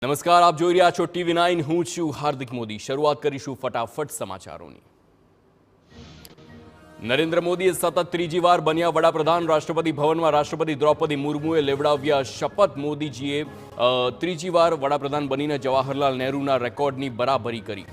નમસ્કાર, આપ જોઈ રહ્યા છો TV9. હું છું હાર્દિક મોદી. શરૂઆત કરીશું ફટાફટ સમાચારોની. નરેન્દ્ર મોદીએ સતત ત્રીજી વાર બન્યા વડાપ્રધાન. રાષ્ટ્રપતિ ભવનમાં રાષ્ટ્રપતિ દ્રૌપદી મુર્મુએ લેવડાવ્યા શપથ. મોદીજીએ ત્રીજી વાર વડાપ્રધાન બનીને જવાહરલાલ નહેરુના રેકોર્ડની બરાબરી કરી.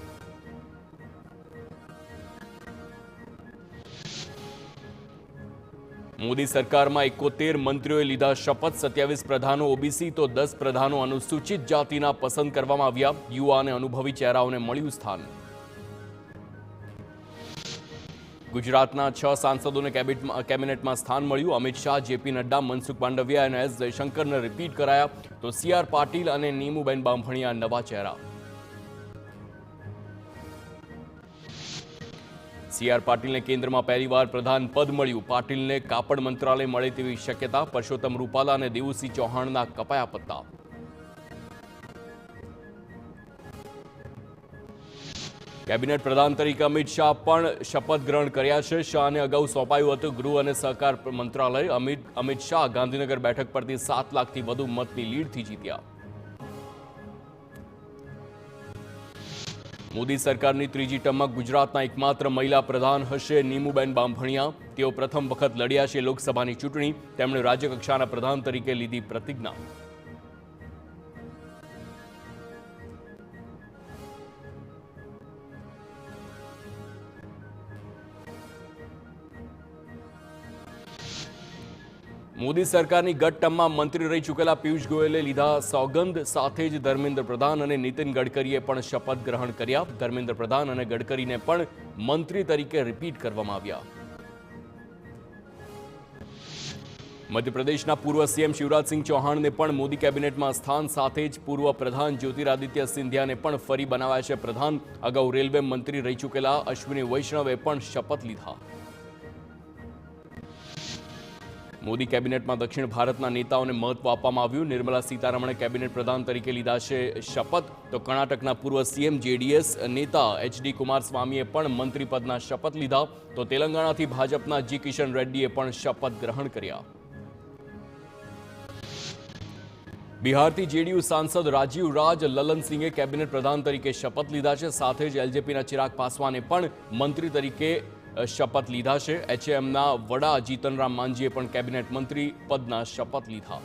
મોદી સરકારમાં 71 મંત્રીઓએ લીધા શપથ. 27 પ્રધાનો ઓબીસી તો 10 પ્રધાનો અનુસૂચિત જાતિના પસંદ કરવામાં આવ્યા. યુવા અને અનુભવી ચહેરાઓને મળ્યું સ્થાન. ગુજરાતના 6 સાંસદોને કેબિનેટમાં સ્થાન મળ્યું. અમિત શાહ, જેપી નડ્ડા, મનસુખ માંડવિયા અને એસ જયશંકરને રિપીટ કરાયા, તો CR પાટીલ અને નીમુબેન બાંભણિયા નવા ચહેરા. CR પાટીલને કેન્દ્રમાં પહેલીવાર પ્રધાન પદ મળ્યું. પાટીલને કાપડ મંત્રાલય મળે તેવી શક્યતા. પરસોત્તમ રૂપાલા અને દેવુસિંહ ચૌહાણના કપાયા પત્તા. કેબિનેટ પ્રધાન તરીકે અમિત શાહ પણ શપથ ગ્રહણ કર્યા છે. શાહને અગાઉ સોંપાયું હતું ગૃહ અને સહકાર મંત્રાલય. અમિત શાહ ગાંધીનગર બેઠક પરથી 7 લાખથી વધુ મતની લીડથી જીત્યા. મોદી સરકારની ત્રીજી ટર્મમાં ગુજરાતના એકમાત્ર મહિલા પ્રધાન હશે નીમુબેન બાંભણિયા. તેઓ પ્રથમ વખત લડ્યા છે લોકસભાની ચૂંટણી. તેમણે રાજ્યકક્ષાના પ્રધાન તરીકે લીધી પ્રતિજ્ઞા. મોદી સરકારની ગત ટર્મમાં મંત્રી રહી ચૂકેલા પિયુષ ગોયલે લીધા સોગંદ. સાથે જ ધર્મેન્દ્ર પ્રધાન અને નીતિન ગડકરીએ પણ શપથ ગ્રહણ કર્યા. ધર્મેન્દ્ર પ્રધાન અને ગડકરીને પણ મંત્રી તરીકે રિપીટ કરવામાં આવ્યા. મધ્યપ્રદેશના પૂર્વ CM શિવરાજસિંહ ચૌહાણને પણ મોદી કેબિનેટમાં સ્થાન. સાથે જ પૂર્વ પ્રધાન જ્યોતિરાદિત્ય સિંધિયાને પણ ફરી બનાવાયા છે પ્રધાન. અગાઉ રેલવે મંત્રી રહી ચૂકેલા અશ્વિની વૈષ્ણવે પણ શપથ લીધા. મોદી કેબિનેટમાં દક્ષિણ ભારતના નેતાઓને મહત્વ આપવામાં આવ્યું. નિર્મલા સીતારમણે કેબિનેટ પ્રધાન તરીકે લીધા છે શપથ. તો કર્ણાટકના પૂર્વ CM JDS નેતા HD કુમારસ્વામીએ પણ મંત્રી પદના શપથ લીધા. તો તેલંગાણાથી ભાજપના G કિશન રેડ્ડીએ પણ શપથ ગ્રહણ કર્યા. બિહારથી JDU સાંસદ રાજીવ રાજ લલનસિંહે કેબિનેટ પ્રધાન તરીકે શપથ લીધા છે. સાથે જ LJPના ચિરાગ પાસવાને પણ મંત્રી તરીકે શપથ લીધા છે. HMના વડા જીતનરામ માંઝીએ પણ કેબિનેટ મંત્રી પદના શપથ લીધા.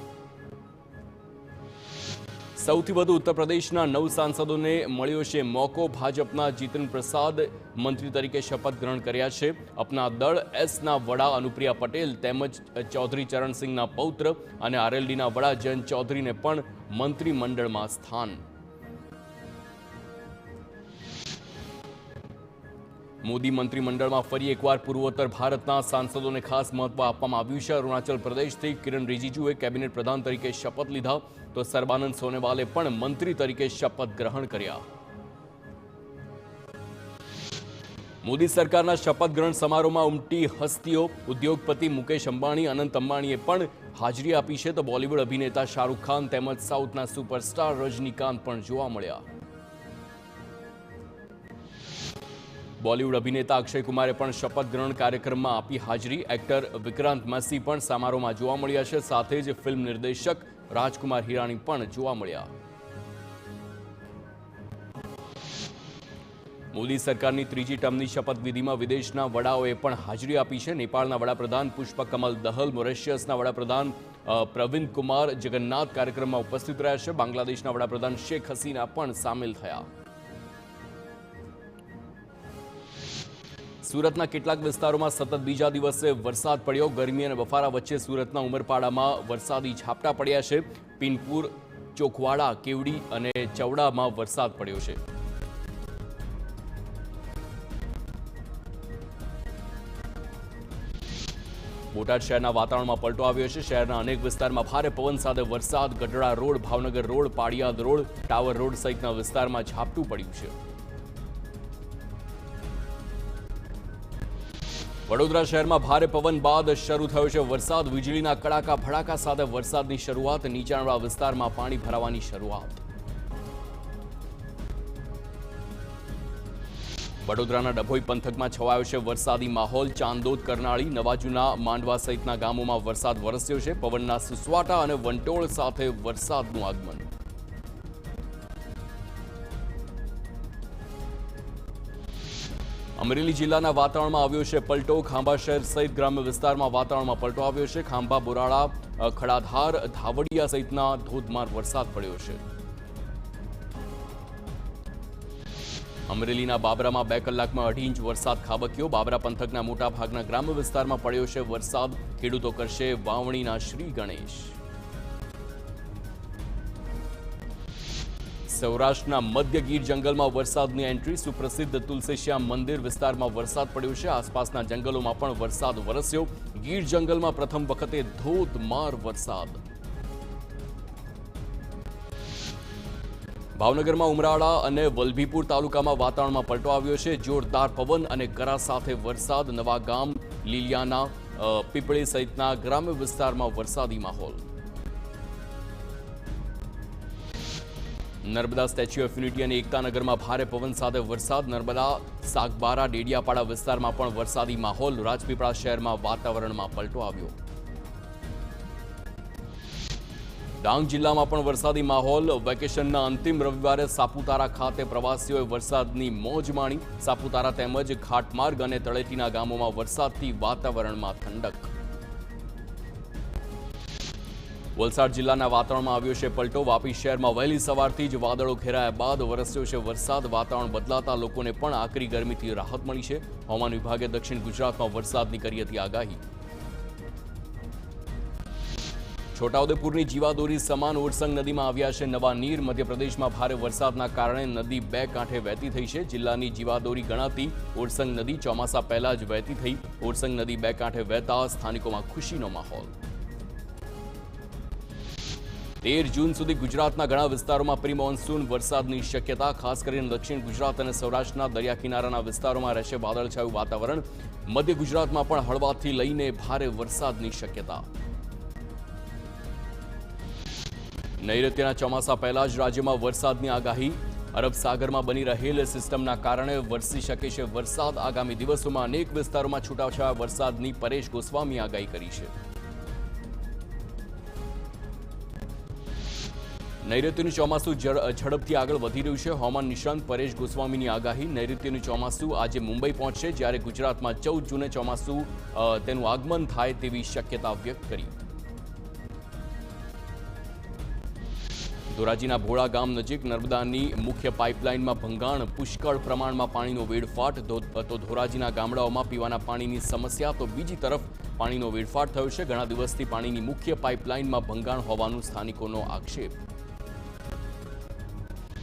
સૌથી વધુ ઉત્તર પ્રદેશના 9 સાંસદોને મળ્યો છે મોકો. ભાજપના જીતન પ્રસાદ મંત્રી તરીકે શપથ ગ્રહણ કર્યા છે. અપના દળ એસના વડા અનુપ્રિયા પટેલ તેમજ ચૌધરી ચરણસિંહના પૌત્ર અને RLDના વડા જયંત ચૌધરીને પણ મંત્રીમંડળમાં સ્થાન. મોદી મંત્રીમંડળમાં ફરી એકવાર પૂર્વોત્તર ભારતના સાંસદોને ખાસ મહત્વ આપવામાં આવ્યું છે. અરુણાચલ પ્રદેશથી કિરણ રિજિજુએ કેબિનેટ પ્રધાન તરીકે શપથ લીધા. તો સર્બાનંદ સોનોવાલે પણ મંત્રી તરીકે શપથ ગ્રહણ કર્યા. મોદી સરકારના શપથ ગ્રહણ સમારોહમાં ઉમટી હસ્તીઓ. ઉદ્યોગપતિ મુકેશ અંબાણી, અનંત અંબાણીએ પણ હાજરી આપી છે. તો બોલિવૂડ અભિનેતા શાહરૂખ ખાન તેમજ સાઉથના સુપરસ્ટાર રજનીકાંત પણ જોવા મળ્યા. બોલિવૂડ અભિનેતા અક્ષય કુમારે પણ શપથ ગ્રહણ કાર્યક્રમમાં આપી હાજરી. એક્ટર વિક્રાંત મેસી પણ સમારોહમાં જોવા મળ્યા છે. સાથે જ ફિલ્મ નિર્દેશક રાજકુમાર હિરાણી પણ જોવા મળ્યા. મોદી સરકારની ત્રીજી ટર્મની શપથવિધિમાં વિદેશના વડાઓએ પણ હાજરી આપી છે. નેપાળના વડાપ્રધાન પુષ્પકમલ દહલ, મોરેશિયસના વડાપ્રધાન પ્રવિંદ કુમાર જગન્નાથ કાર્યક્રમમાં ઉપસ્થિત રહ્યા છે. બાંગ્લાદેશના વડાપ્રધાન શેખ હસીના પણ સામેલ થયા. સુરતના કેટલાક વિસ્તારોમાં સતત બીજા દિવસે વરસાદ પડ્યો. ગરમી અને બફારા વચ્ચે સુરતના ઉમરપાડામાં વરસાદી ઝાપટા પડ્યા છે. પિનપુર, ચોકવાડા, કેવડી અને ચવડામાં વરસાદ પડ્યો છે. બોટાદ શહેરના વાતાવરણમાં પલટો આવ્યો છે. શહેરના અનેક વિસ્તારમાં ભારે પવન સાથે વરસાદ. Gadhada road, Bhavnagar road, પાડિયાદ road, tower road સહિતના વિસ્તારમાં ઝાપટું પડ્યું છે. વડોદરા શહેરમાં ભારે પવન બાદ શરૂ થયો છે વરસાદ. વીજળીના કડાકા ભડાકા સાથે વરસાદની શરૂઆત. નીચાણવાળા વિસ્તારમાં પાણી ભરાવાની શરૂઆત. વડોદરાના ડભોઈ પંથકમાં છવાયો છે વરસાદી માહોલ. ચાંદોદ, કરનાળી, નવાજુના, માંડવા સહિતના ગામોમાં વરસાદ વરસ્યો છે. પવનના સુસવાટા અને વંટોળ સાથે વરસાદનું આગમન. અમરેલી જિલ્લાના વાતાવરણમાં આવ્યો છે પલટો. ખાંભા શહેર સહિત ગ્રામ્ય વિસ્તારમાં વાતાવરણમાં પલટો આવ્યો છે. ખાંભા, બોરાળા, ખડાધાર, ધાવડિયા સહિતના ધોધમાર વરસાદ પડ્યો છે. અમરેલીના બાબરામાં 2 કલાકમાં 2.5 ઇંચ વરસાદ ખાબક્યો. બાબરા પંથકના મોટાભાગના ગ્રામ્ય વિસ્તારમાં પડ્યો છે વરસાદ. ખેડૂતો કરશે વાવણીના શ્રી ગણેશ. સૌરાષ્ટ્રના મધ્ય ગીર જંગલમાં વરસાદની એન્ટ્રી. સુપ્રસિદ્ધ તુલસીશ્યામ મંદિર વિસ્તારમાં વરસાદ પડ્યો છે. આસપાસના જંગલોમાં પણ વરસાદ વરસ્યો. ગીર જંગલમાં પ્રથમ વખતે ધોધમાર વરસાદ. ભાવનગરમાં ઉમરાળા અને વલભીપુર તાલુકામાં વાતાવરણમાં પલટો આવ્યો છે. જોરદાર પવન અને કરા સાથે વરસાદ. નવા ગામ, લીલિયાના, પીપળી સહિતના ગ્રામ્ય વિસ્તારમાં વરસાદી માહોલ. નર્મદા સ્ટેચ્યુ ઓફ યુનિટી અને એકતાનગરમાં ભારે પવન સાથે વરસાદ. નર્મદા, સાગબારા, ડેડિયાપાડા વિસ્તારમાં પણ વરસાદી માહોલ. રાજપીપળા શહેરમાં વાતાવરણમાં પલટો આવ્યો. ડાંગ જિલ્લામાં પણ વરસાદી માહોલ. વેકેશનના અંતિમ રવિવારે સાપુતારા ખાતે પ્રવાસીઓએ વરસાદની મોજ માણી. સાપુતારા તેમજ ઘાટમાર્ગ અને તળેટીના ગામોમાં વરસાદથી વાતાવરણમાં ઠંડક. વલસાડ જિલ્લાના વાતાવરણમાં આવ્યો છે પલટો. વાપી શહેરમાં વહેલી સવારથી જ વાદળો ઘેરાયા બાદ વરસ્યો છે વરસાદ. વાતાવરણ બદલાતા લોકોને પણ આકરી ગરમીથી રાહત મળી છે. હવામાન વિભાગે દક્ષિણ ગુજરાતમાં વરસાદની કરી હતી આગાહી. છોટાઉદેપુરની જીવાદોરી સમાન ઓરસંગ નદીમાં આવ્યા છે નવા નીર. મધ્યપ્રદેશમાં ભારે વરસાદના કારણે નદી 2 કાંઠે વહેતી થઈ છે. જિલ્લાની જીવાદોરી ગણાતી ઓરસંગ નદી ચોમાસા પહેલા જ વહેતી થઈ. ઓરસંગ નદી 2 કાંઠે વહેતા સ્થાનિકોમાં ખુશીનો માહોલ. 13 જૂન સુધી ગુજરાતના ઘણા વિસ્તારોમાં પ્રી મોન્સૂન વરસાદની શક્યતા. ખાસ કરીને દક્ષિણ ગુજરાત અને સૌરાષ્ટ્રના દરિયા કિનારાના વિસ્તારોમાં રહેશે વાદળછાયું વાતાવરણ. મધ્ય ગુજરાતમાં પણ હળવાથી લઈને ભારે વરસાદની શક્યતા. નૈઋત્યના ચોમાસા પહેલા જ રાજ્યમાં વરસાદની આગાહી. અરબ સાગરમાં બની રહેલ સિસ્ટમના કારણે વરસી શકે છે વરસાદ. આગામી દિવસોમાં અનેક વિસ્તારોમાં છૂટાછવાયા વરસાદની પરેશ ગોસ્વામી આગાહી કરી છે. નૈઋત્યનું ચોમાસું ઝડપથી આગળ વધી રહ્યું છે. હવામાન નિષ્ણાંત પરેશ ગોસ્વામીની આગાહી. નૈઋત્યનું ચોમાસું આજે મુંબઈ પહોંચશે, જ્યારે ગુજરાતમાં 14 જૂને ચોમાસું તેનું આગમન થાય તેવી શક્યતા વ્યક્ત કરી. ધોરાજીના ભોળા ગામ નજીક નર્મદાની મુખ્ય પાઇપલાઇનમાં ભંગાણ. પુષ્કળ પ્રમાણમાં પાણીનો વેડફાટ. તો ધોરાજીના ગામડાઓમાં પીવાના પાણીની સમસ્યા. તો બીજી તરફ પાણીનો વેડફાટ થયો છે. ઘણા દિવસથી પાણીની મુખ્ય પાઇપલાઇનમાં ભંગાણ હોવાનું સ્થાનિકોનો આક્ષેપ.